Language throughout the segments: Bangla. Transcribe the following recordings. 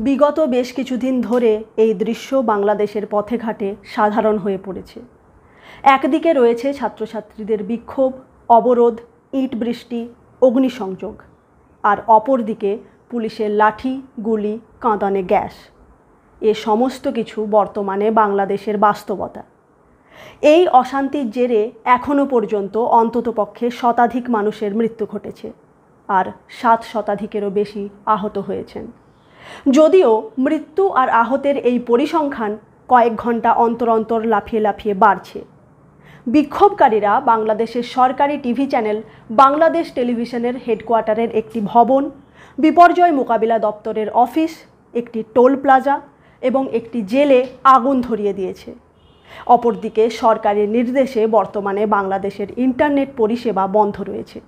বিগত বেশ কিছুদিন ধরে এই দৃশ্য বাংলাদেশের পথে ঘাটে সাধারণ হয়ে পড়েছে। একদিকে রয়েছে ছাত্রছাত্রীদের বিক্ষোভ, অবরোধ, ইট বৃষ্টি, অগ্নিসংযোগ, আর অপরদিকে পুলিশের লাঠি, গুলি, কাঁদানে গ্যাস। এ সমস্ত কিছু বর্তমানে বাংলাদেশের বাস্তবতা। এই অশান্তির জেরে এখনও পর্যন্ত অন্ততপক্ষে শতাধিক মানুষের মৃত্যু ঘটেছে, আর 7 শতাধিকেরও বেশি আহত হয়েছেন। যদিও মৃত্যু আর আহতের এই পরিসংখ্যান কয়েক ঘন্টা অন্তর অন্তর লাফিয়ে লাফিয়ে বাড়ছে। বিক্ষোভকারীরা বাংলাদেশের সরকারি টিভি চ্যানেল বাংলাদেশ টেলিভিশনের হেডকোয়ার্টারের একটি ভবন, বিপর্যয় মোকাবিলা দপ্তরের অফিস, একটি টোল প্লাজা এবং একটি জেলে আগুন ধরিয়ে দিয়েছে। অপরদিকে সরকারের নির্দেশে বর্তমানে বাংলাদেশের ইন্টারনেট পরিষেবা বন্ধ রয়েছে।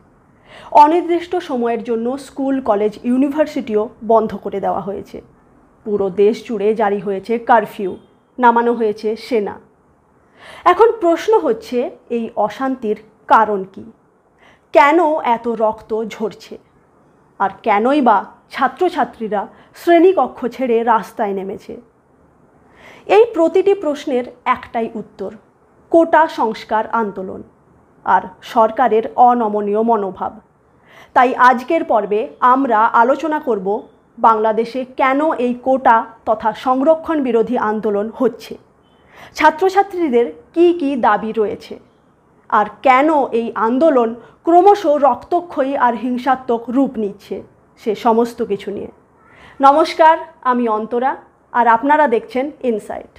অনির্দিষ্ট সময়ের জন্য স্কুল, কলেজ, ইউনিভার্সিটিও বন্ধ করে দেওয়া হয়েছে। পুরো দেশ জুড়ে জারি হয়েছে কারফিউ, নামানো হয়েছে সেনা। এখন প্রশ্ন হচ্ছে, এই অশান্তির কারণ কি? কেন এত রক্ত ঝরছে? আর কেনই বা ছাত্রছাত্রীরা শ্রেণীকক্ষ ছেড়ে রাস্তায় নেমেছে? এই প্রতিটি প্রশ্নের একটাই উত্তর: কোটা সংস্কার আন্দোলন আর সরকারের অনমনীয় মনোভাব। তাই আজকের পর্বে আমরা আলোচনা করব বাংলাদেশে কেন এই কোটা তথা সংরক্ষণ বিরোধী আন্দোলন হচ্ছে, ছাত্রছাত্রীদের কি কি দাবি রয়েছে, আর কেন এই আন্দোলন ক্রমশ রক্তক্ষয়ী আর হিংসাত্মক রূপ নিচ্ছে, সে সমস্ত কিছু নিয়ে। নমস্কার, আমি অন্তরা, আর আপনারা দেখছেন ইনসাইট।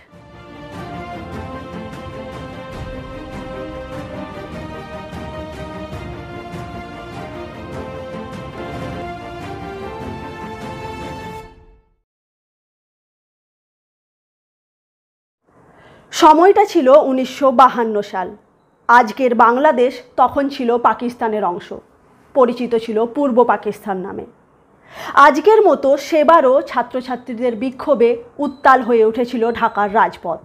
সময়টা ছিল 1952 সাল। আজকের বাংলাদেশ তখন ছিল পাকিস্তানের অংশ, পরিচিত ছিল পূর্ব পাকিস্তান নামে। আজকের মতো সেবারও ছাত্রছাত্রীদের বিক্ষোভে উত্তাল হয়ে উঠেছিল ঢাকার রাজপথ,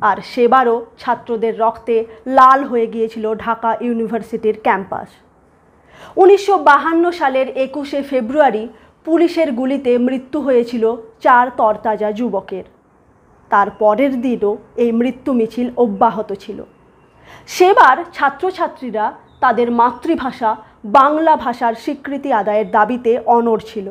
আর সেবারও ছাত্রদের রক্তে লাল হয়ে গিয়েছিল ঢাকা ইউনিভার্সিটির ক্যাম্পাস। 1952 সালের 21শে ফেব্রুয়ারি পুলিশের গুলিতে মৃত্যু হয়েছিল 4 তরতাজা যুবকের। তার পরের দিনও এই মৃত্যু মিছিল অব্যাহত ছিল। সেবার ছাত্রছাত্রীরা তাদের মাতৃভাষা বাংলা ভাষার স্বীকৃতি আদায়ের দাবিতে অনড় ছিল।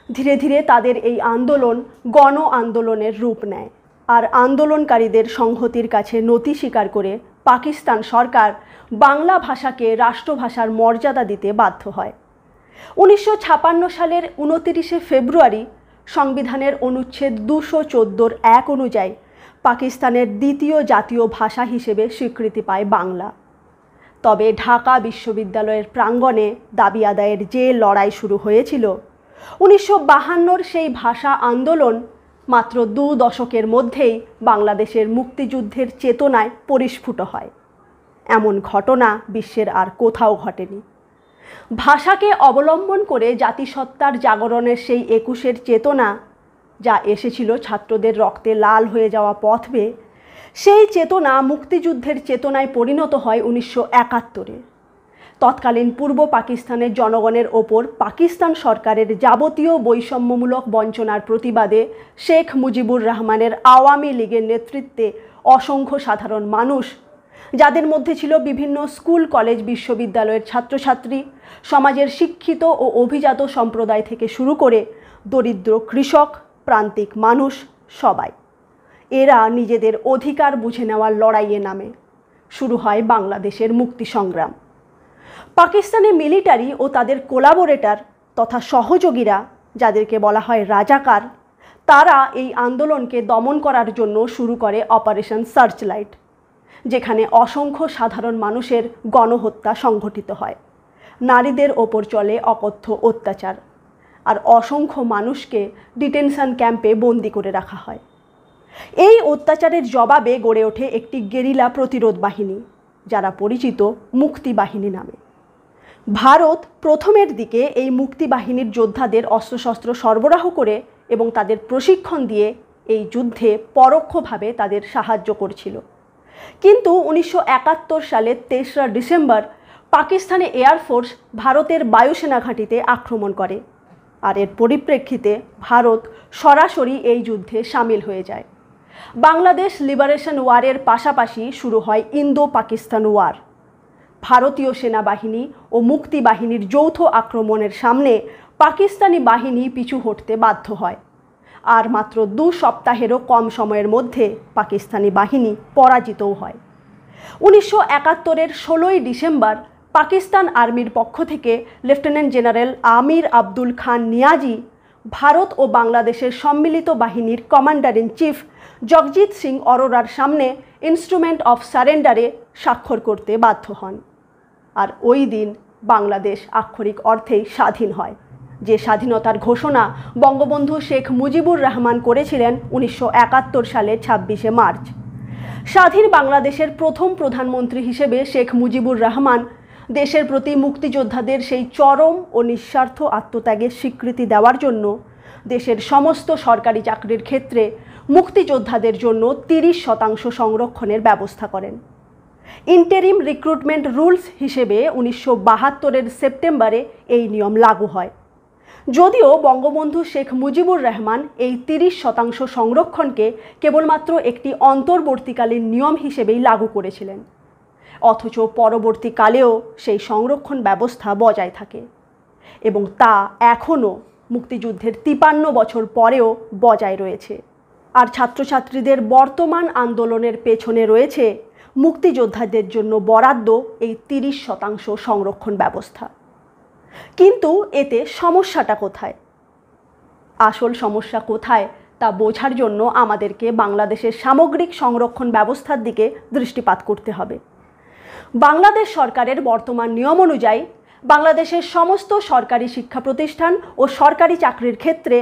ধীরে ধীরে তাদের এই আন্দোলন গণ আন্দোলনের রূপ নেয়, আর আন্দোলনকারীদের সংহতির কাছে নতি স্বীকার করে পাকিস্তান সরকার বাংলা ভাষাকে রাষ্ট্রভাষার মর্যাদা দিতে বাধ্য হয়। 1956 সালের 29শে ফেব্রুয়ারি সংবিধানের অনুচ্ছেদ 214(1) অনুযায়ী পাকিস্তানের দ্বিতীয় জাতীয় ভাষা হিসেবে স্বীকৃতি পায় বাংলা। তবে ঢাকা বিশ্ববিদ্যালয়ের প্রাঙ্গণে দাবি আদায়ের যে লড়াই শুরু হয়েছিল, 1952 সেই ভাষা আন্দোলন মাত্র 2 দশকের মধ্যেই বাংলাদেশের মুক্তিযুদ্ধের চেতনায় পরিস্ফুট হয়। এমন ঘটনা বিশ্বের আর কোথাও ঘটেনি। ভাষাকে অবলম্বন করে জাতিসত্তার জাগরণের সেই 21শে চেতনা, যা এসেছিল ছাত্রদের রক্তে লাল হয়ে যাওয়া পথ বেয়ে, সেই চেতনা মুক্তিযুদ্ধের চেতনায় পরিণত হয় 1971-এ। তৎকালীন পূর্ব পাকিস্তানের জনগণের ওপর পাকিস্তান সরকারের যাবতীয় বৈষম্যমূলক বঞ্চনার প্রতিবাদে শেখ মুজিবুর রহমানের আওয়ামী লীগের নেতৃত্বে অসংখ্য সাধারণ মানুষ, যাদের মধ্যে ছিল বিভিন্ন স্কুল, কলেজ, বিশ্ববিদ্যালয়ের ছাত্রছাত্রী, সমাজের শিক্ষিত ও অভিজাত সম্প্রদায় থেকে শুরু করে দরিদ্র কৃষক, প্রান্তিক মানুষ, সবাই এরা নিজেদের অধিকার বুঝে নেওয়ার লড়াইয়ে নামে। শুরু হয় বাংলাদেশের মুক্তি সংগ্রাম। পাকিস্তানি মিলিটারি ও তাদের কোলাবোরেটর তথা সহযোগীরা, যাদেরকে বলা হয় রাজাকার, তারা এই আন্দোলনকে দমন করার জন্য শুরু করে অপারেশন সার্চলাইট, যেখানে অসংখ্য সাধারণ মানুষের গণহত্যা সংঘটিত হয়। নারীদের ওপর চলে অকথ্য অত্যাচার, আর অসংখ্য মানুষকে ডিটেনশন ক্যাম্পে বন্দি করে রাখা হয়। এই অত্যাচারের জবাবে গড়ে ওঠে একটি গেরিলা প্রতিরোধ বাহিনী, যারা পরিচিত মুক্তি বাহিনী নামে। ভারত প্রথমের দিকে এই মুক্তি বাহিনীর যোদ্ধাদের অস্ত্রশস্ত্র সরবরাহ করে এবং তাদের প্রশিক্ষণ দিয়ে এই যুদ্ধে পরোক্ষভাবে তাদের সাহায্য করছিল। কিন্তু 1971 সালের 23রা ডিসেম্বর পাকিস্তানি এয়ারফোর্স ভারতের বায়ুসেনা ঘাঁটিতে আক্রমণ করে। আর এর পরিপ্রেক্ষিতে ভারত সরাসরি এই যুদ্ধে সামিল হয়ে যায়। বাংলাদেশ লিবারেশন ওয়ারের পাশাপাশি শুরু হয় ইন্দো পাকিস্তান ওয়ার। ভারতীয় সেনাবাহিনী ও মুক্তি বাহিনীর যৌথ আক্রমণের সামনে পাকিস্তানি বাহিনী পিছু হটতে বাধ্য হয়। আর মাত্র 2 সপ্তাহেরও কম সময়ের মধ্যে পাকিস্তানি বাহিনী পরাজিতও হয়। 1971-এর 16ই ডিসেম্বর পাকিস্তান আর্মির পক্ষ থেকে লেফটেন্যান্ট জেনারেল আমির আব্দুল খান নিয়াজি ভারত ও বাংলাদেশের সম্মিলিত বাহিনীর commander in chief Jagjit Singh অরোরার সামনে ইনস্ট্রুমেন্ট অফ সারেন্ডারে স্বাক্ষর করতে বাধ্য হন। আর ওই দিন বাংলাদেশ আক্ষরিক অর্থেই স্বাধীন হয়, যে স্বাধীনতার ঘোষণা বঙ্গবন্ধু শেখ মুজিবুর রহমান করেছিলেন 1971 সালের 26শে মার্চ। স্বাধীন বাংলাদেশের প্রথম প্রধানমন্ত্রী হিসেবে শেখ মুজিবুর রহমান দেশের প্রতি মুক্তিযোদ্ধাদের সেই চরম ও নিঃস্বার্থ আত্মত্যাগের স্বীকৃতি দেওয়ার জন্য দেশের সমস্ত সরকারি চাকরির ক্ষেত্রে মুক্তিযোদ্ধাদের জন্য 30% সংরক্ষণের ব্যবস্থা করেন। ইন্টারিম রিক্রুটমেন্ট রুলস হিসেবে 1972-এর সেপ্টেম্বরে এই নিয়ম লাগু হয়। যদিও বঙ্গবন্ধু শেখ মুজিবুর রহমান এই 30% সংরক্ষণকে কেবলমাত্র একটি অন্তর্বর্তীকালীন নিয়ম হিসেবেই লাগু করেছিলেন, অথচ পরবর্তীকালেও সেই সংরক্ষণ ব্যবস্থা বজায় থাকে এবং তা এখনও মুক্তিযুদ্ধের 53 বছর পরেও বজায় রয়েছে। আর ছাত্রছাত্রীদের বর্তমান আন্দোলনের পেছনে রয়েছে মুক্তিযোদ্ধাদের জন্য বরাদ্দ এই 30% সংরক্ষণ ব্যবস্থা। কিন্তু এতে সমস্যাটা কোথায়? আসল সমস্যা কোথায় তা বোঝার জন্য আমাদেরকে বাংলাদেশের সামগ্রিক সংরক্ষণ ব্যবস্থার দিকে দৃষ্টিপাত করতে হবে। বাংলাদেশ সরকারের বর্তমান নিয়ম অনুযায়ী বাংলাদেশের সমস্ত সরকারি শিক্ষা প্রতিষ্ঠান ও সরকারি চাকরির ক্ষেত্রে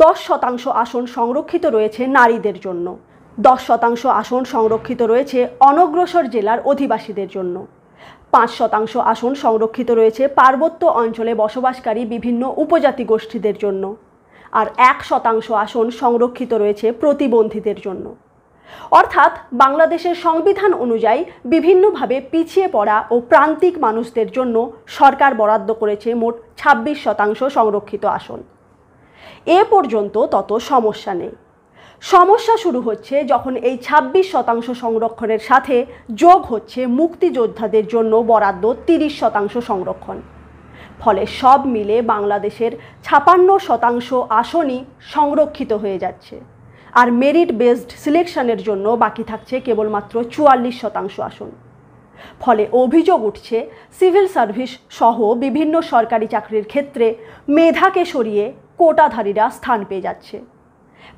10% আসন সংরক্ষিত রয়েছে নারীদের জন্য, 10% আসন সংরক্ষিত রয়েছে অনগ্রসর জেলার অধিবাসীদের জন্য, 5% আসন সংরক্ষিত রয়েছে পার্বত্য অঞ্চলে বসবাসকারী বিভিন্ন উপজাতি গোষ্ঠীদের জন্য, আর 1% আসন সংরক্ষিত রয়েছে প্রতিবন্ধীদের জন্য। অর্থাৎ বাংলাদেশের সংবিধান অনুযায়ী বিভিন্নভাবে পিছিয়ে পড়া ও প্রান্তিক মানুষদের জন্য সরকার বরাদ্দ করেছে মোট 26% সংরক্ষিত আসন। এ পর্যন্ত তত সমস্যা নেই। সমস্যা শুরু হচ্ছে যখন এই 26% সংরক্ষণের সাথে যোগ হচ্ছে মুক্তিযোদ্ধাদের জন্য বরাদ্দ 30% সংরক্ষণ। ফলে সব মিলে বাংলাদেশের 56% আসনই সংরক্ষিত হয়ে যাচ্ছে, আর মেরিট বেসড সিলেকশনের জন্য বাকি থাকছে কেবলমাত্র 44% আসন। ফলে অভিযোগ উঠছে সিভিল সার্ভিস সহ বিভিন্ন সরকারি চাকরির ক্ষেত্রে মেধাকে সরিয়ে কোটাধারীরা স্থান পেয়ে যাচ্ছে।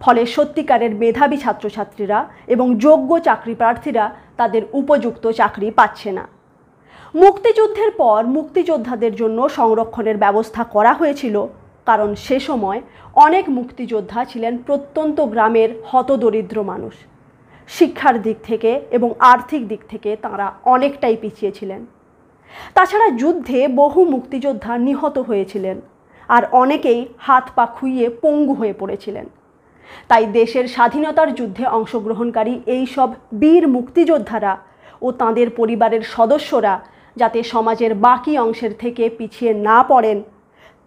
ফলে সত্যিকারের মেধাবী ছাত্রছাত্রীরা এবং যোগ্য চাকরি প্রার্থীরা তাদের উপযুক্ত চাকরি পাচ্ছে না। মুক্তিযুদ্ধের পর মুক্তিযোদ্ধাদের জন্য সংরক্ষণের ব্যবস্থা করা হয়েছিল, কারণ সে সময় অনেক মুক্তিযোদ্ধা ছিলেন প্রত্যন্ত গ্রামের হতদরিদ্র মানুষ। শিক্ষার দিক থেকে এবং আর্থিক দিক থেকে তাঁরা অনেকটাই পিছিয়ে ছিলেন। তাছাড়া যুদ্ধে বহু মুক্তিযোদ্ধা নিহত হয়েছিলেন, আর অনেকেই হাত পা খুইয়ে পঙ্গু হয়ে পড়েছিলেন। তাই দেশের স্বাধীনতার যুদ্ধে অংশগ্রহণকারী এই সব বীর মুক্তিযোদ্ধারা ও তাঁদের পরিবারের সদস্যরা যাতে সমাজের বাকি অংশের থেকে পিছিয়ে না পড়েন,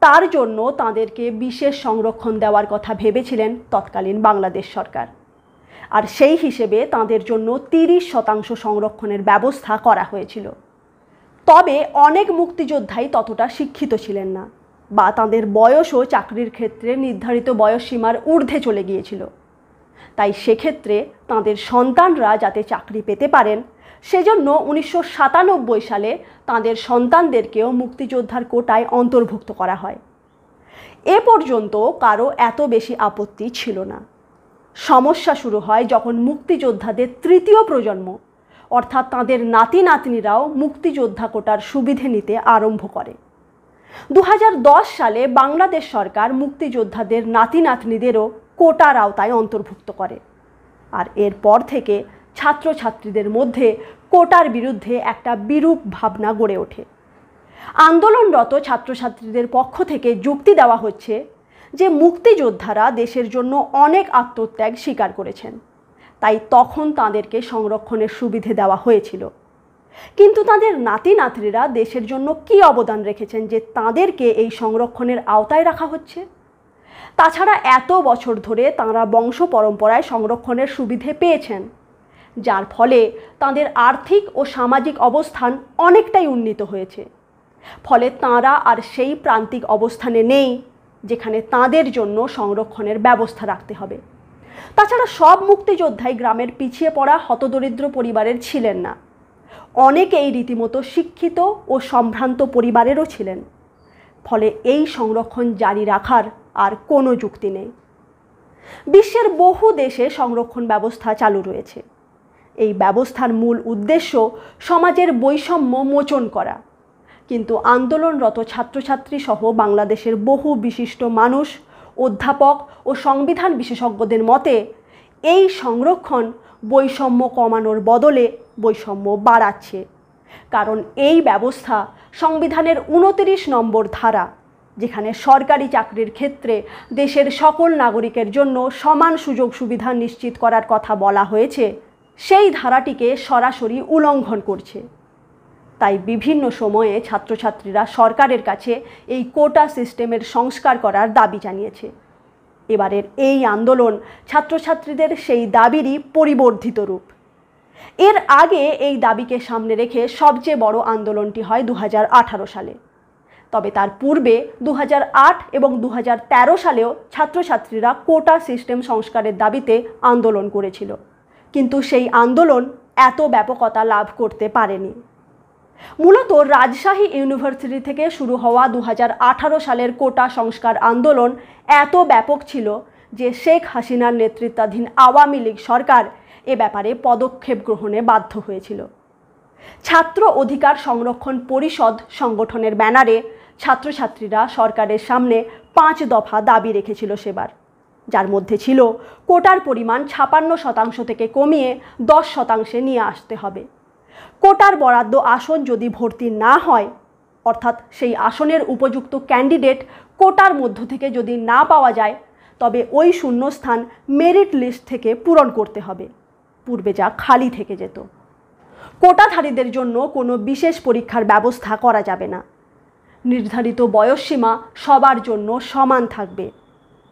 তার জন্য তাঁদেরকে বিশেষ সংরক্ষণ দেওয়ার কথা ভেবেছিলেন তৎকালীন বাংলাদেশ সরকার। আর সেই হিসেবে তাঁদের জন্য 30% সংরক্ষণের ব্যবস্থা করা হয়েছিল। তবে অনেক মুক্তিযোদ্ধাই ততটা শিক্ষিত ছিলেন না, বা তাঁদের বয়সও চাকরির ক্ষেত্রে নির্ধারিত বয়সসীমার ঊর্ধ্বে চলে গিয়েছিল। তাই সেক্ষেত্রে তাঁদের সন্তানরা যাতে চাকরি পেতে পারেন, সেজন্য 1997 সালে তাঁদের সন্তানদেরকেও মুক্তিযোদ্ধার কোটায় অন্তর্ভুক্ত করা হয়। এ পর্যন্ত কারো এত বেশি আপত্তি ছিল না। সমস্যা শুরু হয় যখন মুক্তিযোদ্ধাদের তৃতীয় প্রজন্ম অর্থাৎ তাঁদের নাতি নাতনিরাও মুক্তিযোদ্ধা কোটার সুবিধে নিতে আরম্ভ করে। 2010 সালে বাংলাদেশ সরকার মুক্তিযোদ্ধাদের নাতি নাতনিদেরও কোটার আওতায় অন্তর্ভুক্ত করে। আর এরপর থেকে ছাত্রছাত্রীদের মধ্যে কোটার বিরুদ্ধে একটা বিরূপ ভাবনা গড়ে ওঠে। আন্দোলনরত ছাত্রছাত্রীদের পক্ষ থেকে যুক্তি দেওয়া হচ্ছে যে মুক্তিযোদ্ধারা দেশের জন্য অনেক আত্মত্যাগ স্বীকার করেছেন, তাই তখন তাঁদেরকে সংরক্ষণের সুবিধে দেওয়া হয়েছিল। কিন্তু তাঁদের নাতি নাতনিরা দেশের জন্য কী অবদান রেখেছেন যে তাঁদেরকে এই সংরক্ষণের আওতায় রাখা হচ্ছে? তাছাড়া এত বছর ধরে তাঁরা বংশ পরম্পরায় সংরক্ষণের সুবিধে পেয়েছেন, যার ফলে তাঁদের আর্থিক ও সামাজিক অবস্থান অনেকটাই উন্নীত হয়েছে। ফলে তাঁরা আর সেই প্রান্তিক অবস্থানে নেই যেখানে তাঁদের জন্য সংরক্ষণের ব্যবস্থা রাখতে হবে। তাছাড়া সব মুক্তিযোদ্ধাই গ্রামের পিছিয়ে পড়া হতদরিদ্র পরিবারের ছিলেন না, অনেকেই রীতিমতো শিক্ষিত ও সম্ভ্রান্ত পরিবারেরও ছিলেন। ফলে এই সংরক্ষণ জারি রাখার আর কোনো যুক্তি নেই। বিশ্বের বহু দেশে সংরক্ষণ ব্যবস্থা চালু রয়েছে। এই ব্যবস্থার মূল উদ্দেশ্য সমাজের বৈষম্য মোচন করা, কিন্তু আন্দোলনরত ছাত্রছাত্রী সহ বাংলাদেশের বহু বিশিষ্ট মানুষ, অধ্যাপক ও সংবিধান বিশেষজ্ঞদের মতে এই সংরক্ষণ বৈষম্য কমানোর বদলে বৈষম্য বাড়াচ্ছে। কারণ এই ব্যবস্থা সংবিধানের 29 নম্বর ধারা, যেখানে সরকারি চাকরির ক্ষেত্রে দেশের সকল নাগরিকের জন্য সমান সুযোগ সুবিধা নিশ্চিত করার কথা বলা হয়েছে, সেই ধারাটিকে সরাসরি উল্লঙ্ঘন করছে। তাই বিভিন্ন সময়ে ছাত্রছাত্রীরা সরকারের কাছে এই কোটা সিস্টেমের সংস্কার করার দাবি জানিয়েছে। এবারের এই আন্দোলন ছাত্রছাত্রীদের সেই দাবিরই পরিবর্ধিত রূপ। এর আগে এই দাবিকে সামনে রেখে সবচেয়ে বড় আন্দোলনটি হয় 2018 সালে। তবে তার পূর্বে 2008 এবং 2013 সালেও ছাত্রছাত্রীরা কোটা সিস্টেম সংস্কারের দাবিতে আন্দোলন করেছিল, কিন্তু সেই আন্দোলন এত ব্যাপকতা লাভ করতে পারেনি। মূলত রাজশাহী ইউনিভার্সিটি থেকে শুরু হওয়া 2018 সালের কোটা সংস্কার আন্দোলন এত ব্যাপক ছিল যে শেখ হাসিনার নেতৃত্বাধীন আওয়ামী লীগ সরকার এ ব্যাপারে পদক্ষেপ গ্রহণে বাধ্য হয়েছিল। ছাত্র অধিকার সংরক্ষণ পরিষদ সংগঠনের ব্যানারে ছাত্রছাত্রীরা সরকারের সামনে 5 দফা দাবি রেখেছিল সেবার, যার মধ্যে ছিল কোটার পরিমাণ 56% থেকে কমিয়ে 10% নিয়ে আসতে হবে। কোটার বরাদ্দ আসন যদি ভর্তি না হয়, অর্থাৎ সেই আসনের উপযুক্ত ক্যান্ডিডেট কোটার মধ্য থেকে যদি না পাওয়া যায়, তবে ওই শূন্যস্থান মেরিট লিস্ট থেকে পূরণ করতে হবে, পূর্বে যা খালি থেকে যেত। কোটাধারীদের জন্য কোনো বিশেষ পরীক্ষার ব্যবস্থা করা যাবে না। নির্ধারিত বয়সসীমা সবার জন্য সমান থাকবে,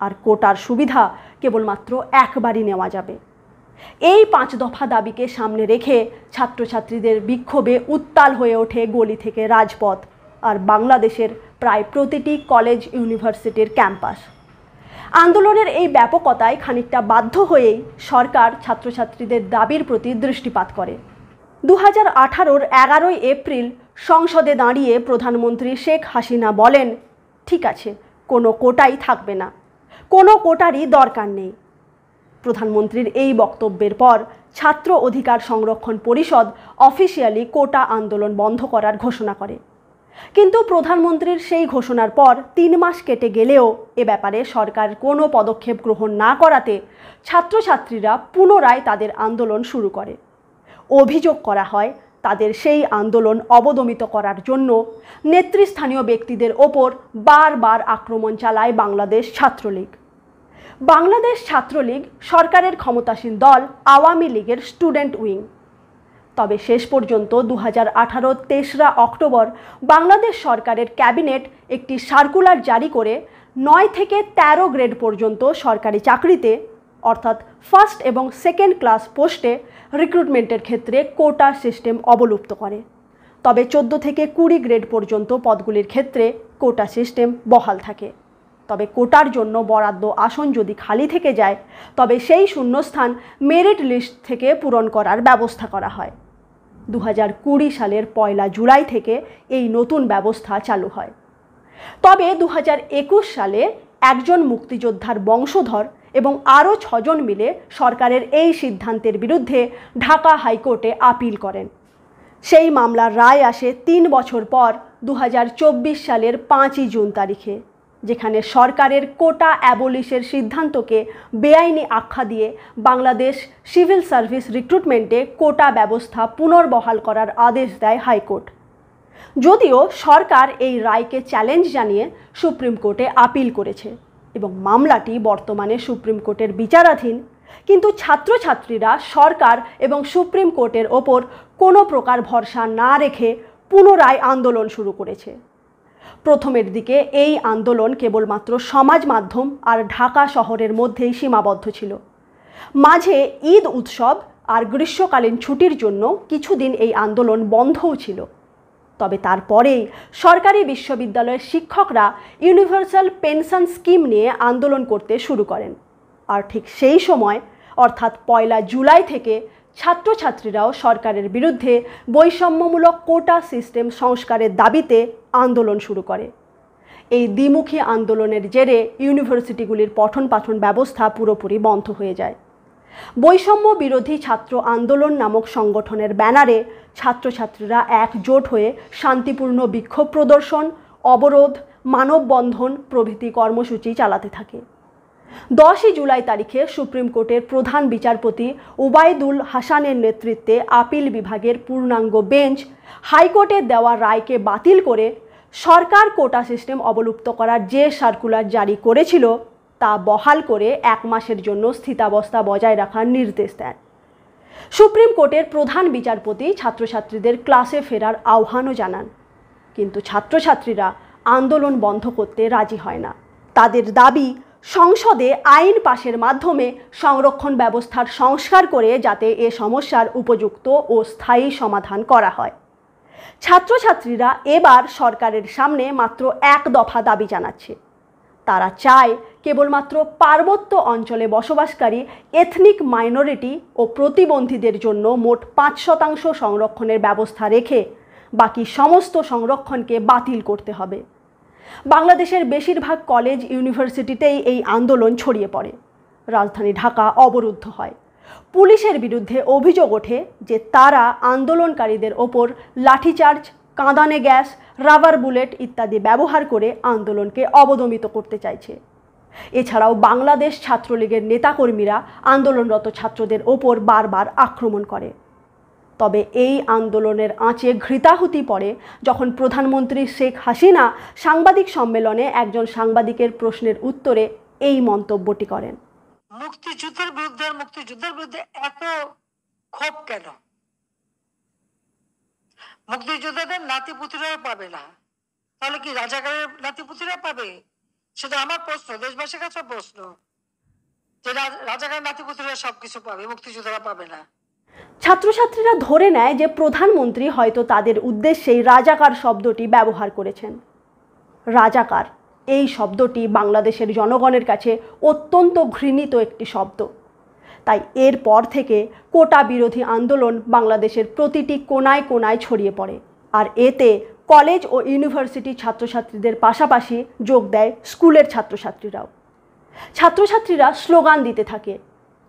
আর কোটার সুবিধা কেবলমাত্র একবারই নেওয়া যাবে। এই 5 দফা দাবিকে সামনে রেখে ছাত্রছাত্রীদের বিক্ষোভে উত্তাল হয়ে ওঠে গলি থেকে রাজপথ আর বাংলাদেশের প্রায় প্রতিটি কলেজ ইউনিভার্সিটির ক্যাম্পাস। আন্দোলনের এই ব্যাপকতায় খানিকটা বাধ্য হয়েই সরকার ছাত্রছাত্রীদের দাবির প্রতি দৃষ্টিপাত করে। 2018-র 11 এপ্রিল সংসদে দাঁড়িয়ে প্রধানমন্ত্রী শেখ হাসিনা বলেন, ঠিক আছে, কোনো কোটাই থাকবে না, কোনো কোটারই দরকার নেই। প্রধানমন্ত্রীর এই বক্তব্যের পর ছাত্র অধিকার সংরক্ষণ পরিষদ অফিসিয়ালি কোটা আন্দোলন বন্ধ করার ঘোষণা করে। কিন্তু প্রধানমন্ত্রীর সেই ঘোষণার পর 3 মাস কেটে গেলেও এ ব্যাপারে সরকার কোনো পদক্ষেপ গ্রহণ না করাতে ছাত্রছাত্রীরা পুনরায় তাদের আন্দোলন শুরু করে। অভিযোগ করা হয় তাদের সেই আন্দোলন অবদমিত করার জন্য নেতৃস্থানীয় ব্যক্তিদের ওপর বারবার আক্রমণ চালায় বাংলাদেশ ছাত্রলীগ। বাংলাদেশ ছাত্রলীগ সরকারের ক্ষমতাসীন দল আওয়ামী লীগের স্টুডেন্ট উইং। তবে শেষ পর্যন্ত 2018-র 23 অক্টোবর বাংলাদেশ সরকারের ক্যাবিনেট একটি সার্কুলার জারি করে 9 থেকে 13 গ্রেড পর্যন্ত সরকারি চাকরিতে, অর্থাৎ ফার্স্ট এবং সেকেন্ড ক্লাস পোস্টে রিক্রুটমেন্টের ক্ষেত্রে কোটা সিস্টেম অবলুপ্ত করে। তবে 14 থেকে 20 গ্রেড পর্যন্ত পদগুলির ক্ষেত্রে কোটা সিস্টেম বহাল থাকে। তবে কোটার জন্য বরাদ্দ আসন যদি খালি থেকে যায়, তবে সেই শূন্যস্থান মেরিট লিস্ট থেকে পূরণ করার ব্যবস্থা করা হয়। 2020 সালের 1 জুলাই থেকে এই নতুন ব্যবস্থা চালু হয়। তবে 2021 সালে একজন মুক্তিযোদ্ধার বংশধর এবং আরও 6 জন মিলে সরকারের এই সিদ্ধান্তের বিরুদ্ধে ঢাকা হাইকোর্টে আপিল করেন। সেই মামলার রায় আসে 3 বছর পর 2024 সালের 5 জুন তারিখে, যেখানে সরকারের কোটা অ্যাবলিশের সিদ্ধান্তকে বেআইনি আখ্যা দিয়ে বাংলাদেশ সিভিল সার্ভিস রিক্রুটমেন্টে কোটা ব্যবস্থা পুনর্বহাল করার আদেশ দেয় হাইকোর্ট। যদিও সরকার এই রায়কে চ্যালেঞ্জ জানিয়ে সুপ্রিম কোর্টে আপিল করেছে এবং মামলাটি বর্তমানে সুপ্রিম কোর্টের বিচারাধীন, কিন্তু ছাত্রছাত্রীরা সরকার এবং সুপ্রিম কোর্টের ওপর কোনো প্রকার ভরসা না রেখে পুনরায় আন্দোলন শুরু করেছে। প্রথমের দিকে এই আন্দোলন কেবলমাত্র সমাজ মাধ্যম আর ঢাকা শহরের মধ্যেই সীমাবদ্ধ ছিল। মাঝে ঈদ উৎসব আর গ্রীষ্মকালীন ছুটির জন্য কিছুদিন এই আন্দোলন বন্ধও ছিল। তবে তারপরেই সরকারি বিশ্ববিদ্যালয়ের শিক্ষকরা ইউনিভার্সাল পেনশন স্কিম নিয়ে আন্দোলন করতে শুরু করেন। আর ঠিক সেই সময় অর্থাৎ 1 জুলাই থেকে ছাত্রছাত্রীরাও সরকারের বিরুদ্ধে বৈষম্যমূলক কোটা সিস্টেম সংস্কারের দাবিতে আন্দোলন শুরু করে। এই দ্বিমুখী আন্দোলনের জেরে ইউনিভার্সিটিগুলির পঠন পাঠন ব্যবস্থা পুরোপুরি বন্ধ হয়ে যায়। বৈষম্য বিরোধী ছাত্র আন্দোলন নামক সংগঠনের ব্যানারে ছাত্রছাত্রীরা একজোট হয়ে শান্তিপূর্ণ বিক্ষোভ প্রদর্শন, অবরোধ, মানববন্ধন প্রভৃতি কর্মসূচি চালাতে থাকে। 10 জুলাই তারিখে সুপ্রিম কোর্টের প্রধান বিচারপতি ওবায়দুল হাসানের নেতৃত্বে আপিল বিভাগের পূর্ণাঙ্গ বেঞ্চ হাইকোর্টের দেওয়া রায়কে বাতিল করে সরকার কোটা সিস্টেম অবলুপ্ত করার যে সার্কুলার জারি করেছিল তা বহাল করে 1 মাসের জন্য স্থিতাবস্থা বজায় রাখার নির্দেশ দেন। সুপ্রিম কোর্টের প্রধান বিচারপতি ছাত্রছাত্রীদের ক্লাসে ফেরার আহ্বানও জানান, কিন্তু ছাত্রছাত্রীরা আন্দোলন বন্ধ করতে রাজি হয় না। তাদের দাবি সংসদে আইন পাশের মাধ্যমে সংরক্ষণ ব্যবস্থার সংস্কার করে যাতে এ সমস্যার উপযুক্ত ও স্থায়ী সমাধান করা হয়। ছাত্রছাত্রীরা এবার সরকারের সামনে মাত্র 1 দফা দাবি জানাচ্ছে। তারা চায় কেবলমাত্র পার্বত্য অঞ্চলে বসবাসকারী এথনিক মাইনরিটি ও প্রতিবন্ধীদের জন্য মোট 5% সংরক্ষণের ব্যবস্থা রেখে বাকি সমস্ত সংরক্ষণকে বাতিল করতে হবে। বাংলাদেশের বেশিরভাগ কলেজ ইউনিভার্সিটিতেই এই আন্দোলন ছড়িয়ে পড়ে। রাজধানী ঢাকা অবরুদ্ধ হয়। পুলিশের বিরুদ্ধে অভিযোগ ওঠে যে তারা আন্দোলনকারীদের ওপর লাঠিচার্জ, কাঁদানে গ্যাস, রাবার বুলেট ইত্যাদি ব্যবহার করে আন্দোলনকে অবদমিত করতে চাইছে। এছাড়াও বাংলাদেশ ছাত্রলীগের নেতাকর্মীরা আন্দোলনরত ছাত্রদের ওপর বারবার আক্রমণ করে। তবে এই আন্দোলনের আঁচে ঘৃতাহুতি পড়ে যখন প্রধানমন্ত্রী শেখ হাসিনা সাংবাদিক সম্মেলনে একজন সাংবাদিকের প্রশ্নের উত্তরে এই মন্তব্যটি করেন। মুক্তিযুদ্ধের বিরুদ্ধে এত ক্ষোভ কেন? মুক্তিযোদ্ধাদের নাতিপুতিরাও পাবে না, তাহলে কি রাজাকারের নাতিপুতিরা পাবে? সেটা আমার প্রশ্ন, দেশবাসীর কাছে প্রশ্ন, যে রাজাকারের নাতিপুতিরা সবকিছু পাবে, মুক্তিযোদ্ধারা পাবে না। ছাত্রছাত্রীরা ধরে নেয় যে প্রধানমন্ত্রী হয়তো তাদের উদ্দেশ্যেই রাজাকার শব্দটি ব্যবহার করেছেন। রাজাকার এই শব্দটি বাংলাদেশের জনগণের কাছে অত্যন্ত ঘৃণিত একটি শব্দ। তাই এরপর থেকে কোটা বিরোধী আন্দোলন বাংলাদেশের প্রতিটি কোনায় কোনায় ছড়িয়ে পড়ে। আর এতে কলেজ ও ইউনিভার্সিটি ছাত্রছাত্রীদের পাশাপাশি যোগ দেয় স্কুলের ছাত্রছাত্রীরাও। ছাত্রছাত্রীরা স্লোগান দিতে থাকে,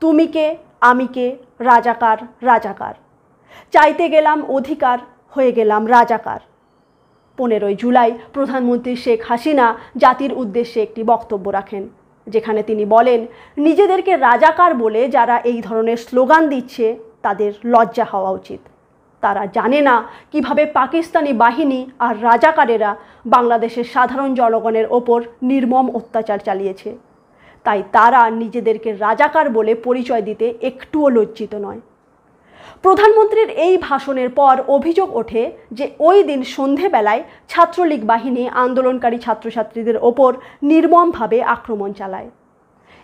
তুমি কে, আমি কে, রাজাকার রাজাকার, চাইতে গেলাম অধিকার, হয়ে গেলাম রাজাকার। 15 জুলাই প্রধানমন্ত্রী শেখ হাসিনা জাতির উদ্দেশ্যে একটি বক্তব্য রাখেন, যেখানে তিনি বলেন, নিজেদেরকে রাজাকার বলে যারা এই ধরনের স্লোগান দিচ্ছে তাদের লজ্জা হওয়া উচিত। তারা জানে না কিভাবে পাকিস্তানি বাহিনী আর রাজাকারেরা বাংলাদেশের সাধারণ জনগণের ওপর নির্মম অত্যাচার চালিয়েছে। তাই তারা নিজেদেরকে রাজাকার বলে পরিচয় দিতে একটুও লজ্জিত নয়। প্রধানমন্ত্রীর এই ভাষণের পর অভিযোগ ওঠে যে ওই দিন সন্ধেবেলায় ছাত্রলীগ বাহিনী আন্দোলনকারী ছাত্রছাত্রীদের ওপর নির্মমভাবে আক্রমণ চালায়।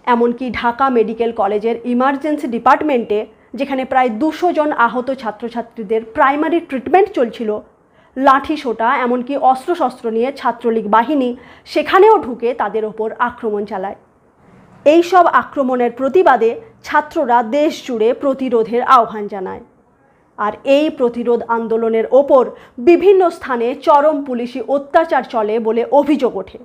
এমনকি ঢাকা মেডিকেল কলেজের ইমার্জেন্সি ডিপার্টমেন্টে, যেখানে প্রায় 200 জন আহত ছাত্রছাত্রীদের প্রাইমারি ট্রিটমেন্ট চলছিল, লাঠি সোটা এমনকি অস্ত্রশস্ত্র নিয়ে ছাত্রলীগ বাহিনী সেখানেও ঢুকে তাদের ওপর আক্রমণ চালায়। এই সব আক্রমণের প্রতিবাদে ছাত্ররা দেশ জুড়ে প্রতিরোধের আহ্বান জানায়। আর এই প্রতিরোধ আন্দোলনের ওপর বিভিন্ন স্থানে চরম পুলিশি অত্যাচার চলে বলে অভিযোগ ওঠে।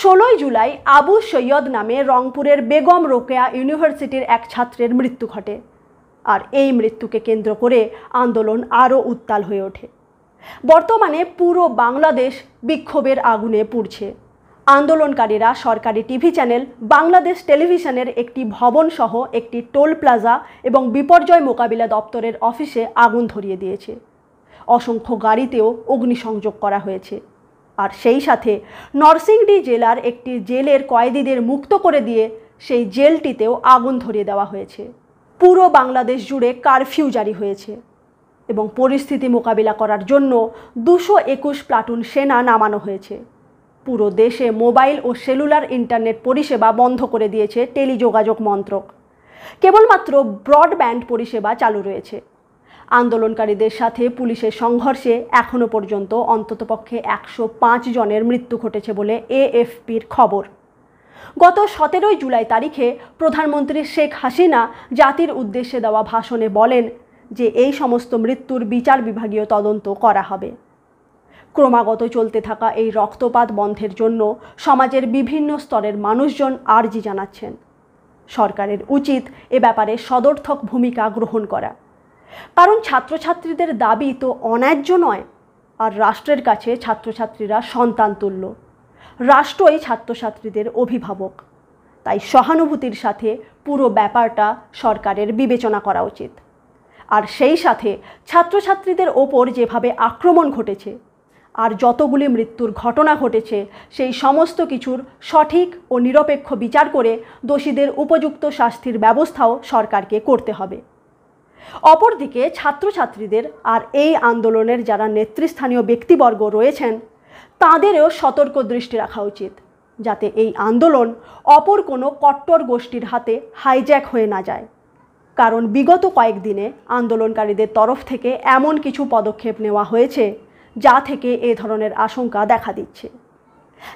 16 জুলাই আবু সৈয়দ নামে রংপুরের বেগম রোকেয়া ইউনিভার্সিটির এক ছাত্রের মৃত্যু ঘটে। আর এই মৃত্যুকে কেন্দ্র করে আন্দোলন আরও উত্তাল হয়ে ওঠে। বর্তমানে পুরো বাংলাদেশ বিক্ষোভের আগুনে পুড়ছে। আন্দোলনকারীরা সরকারি টিভি চ্যানেল বাংলাদেশ টেলিভিশনের একটি ভবন সহ একটি টোল প্লাজা এবং বিপর্যয় মোকাবিলা দপ্তরের অফিসে আগুন ধরিয়ে দিয়েছে। অসংখ্য গাড়িতেও অগ্নিসংযোগ করা হয়েছে। আর সেই সাথে নরসিংদী জেলার একটি জেলের কয়েদিদের মুক্ত করে দিয়ে সেই জেলটিতেও আগুন ধরিয়ে দেওয়া হয়েছে। পুরো বাংলাদেশ জুড়ে কারফিউ জারি হয়েছে। এবং পরিস্থিতি মোকাবিলা করার জন্য 221 প্লাটুন সেনা নামানো হয়েছে। পুরো দেশে মোবাইল ও সেলুলার ইন্টারনেট পরিষেবা বন্ধ করে দিয়েছে টেলিযোগাযোগ মন্ত্রক। কেবলমাত্র ব্রডব্যান্ড পরিষেবা চালু রয়েছে। আন্দোলনকারীদের সাথে পুলিশের সংঘর্ষে এখনও পর্যন্ত অন্ততপক্ষে 105 জনের মৃত্যু ঘটেছে বলে এএফপির খবর। গত 17 জুলাই তারিখে প্রধানমন্ত্রী শেখ হাসিনা জাতির উদ্দেশ্যে দেওয়া ভাষণে বলেন যে এই সমস্ত মৃত্যুর বিচার বিভাগীয় তদন্ত করা হবে। ক্রমাগত চলতে থাকা এই রক্তপাত বন্ধের জন্য সমাজের বিভিন্ন স্তরের মানুষজন আর্জি জানাচ্ছেন। সরকারের উচিত এ ব্যাপারে সদর্থক ভূমিকা গ্রহণ করা, কারণ ছাত্রছাত্রীদের দাবি তো অন্যায্য নয়, আর রাষ্ট্রের কাছে ছাত্রছাত্রীরা সন্তান তুল্য। রাষ্ট্রই ছাত্রছাত্রীদের অভিভাবক। তাই সহানুভূতির সাথে পুরো ব্যাপারটা সরকারের বিবেচনা করা উচিত। আর সেই সাথে ছাত্রছাত্রীদের ওপর যেভাবে আক্রমণ ঘটেছে আর যতগুলি মৃত্যুর ঘটনা ঘটেছে সেই সমস্ত কিছুর সঠিক ও নিরপেক্ষ বিচার করে দোষীদের উপযুক্ত শাস্তির ব্যবস্থাও সরকারকে করতে হবে। অপরদিকে ছাত্রছাত্রীদের আর এই আন্দোলনের যারা নেতৃস্থানীয় ব্যক্তিবর্গ রয়েছেন তাদেরও সতর্ক দৃষ্টি রাখা উচিত, যাতে এই আন্দোলন অপর কোনো কট্টর গোষ্ঠীর হাতে হাইজ্যাক হয়ে না যায়। কারণ বিগত কয়েকদিনে আন্দোলনকারীদের তরফ থেকে এমন কিছু পদক্ষেপ নেওয়া হয়েছে যা থেকে এ ধরনের আশঙ্কা দেখা দিচ্ছে।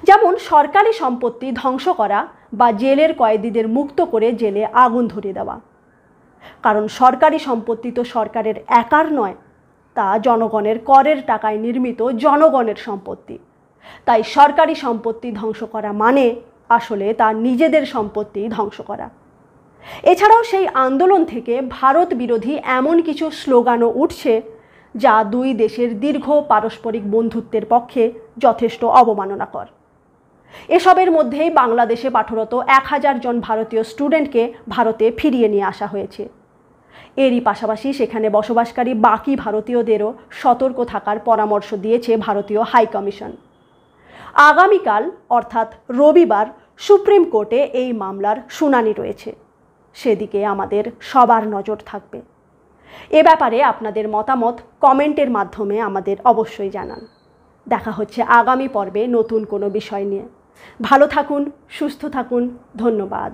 যেমন সরকারি সম্পত্তি ধ্বংস করা বা জেলের কয়েদিদের মুক্ত করে জেলে আগুন ধরিয়ে দেওয়া। কারণ সরকারি সম্পত্তি তো সরকারের একার নয়, তা জনগণের করের টাকায় নির্মিত জনগণের সম্পত্তি। তাই সরকারি সম্পত্তি ধ্বংস করা মানে আসলে তার নিজেদের সম্পত্তি ধ্বংস করা। এছাড়াও সেই আন্দোলন থেকে ভারত বিরোধী এমন কিছু স্লোগানও উঠছে যা দুই দেশের দীর্ঘ পারস্পরিক বন্ধুত্বের পক্ষে যথেষ্ট অবমাননাকর। এসবের মধ্যেই বাংলাদেশে পাঠরত 1000 জন ভারতীয় স্টুডেন্টকে ভারতে ফিরিয়ে নিয়ে আসা হয়েছে। এরই পাশাপাশি সেখানে বসবাসকারী বাকি ভারতীয়দেরও সতর্ক থাকার পরামর্শ দিয়েছে ভারতীয় হাইকমিশন। আগামীকাল অর্থাৎ রবিবার সুপ্রিম কোর্টে এই মামলার শুনানি রয়েছে। সেদিকে আমাদের সবার নজর থাকবে। এ ব্যাপারে আপনাদের মতামত কমেন্টের মাধ্যমে আমাদের অবশ্যই জানান। দেখা হচ্ছে আগামী পর্বে নতুন কোনো বিষয় নিয়ে। ভালো থাকুন, সুস্থ থাকুন। ধন্যবাদ।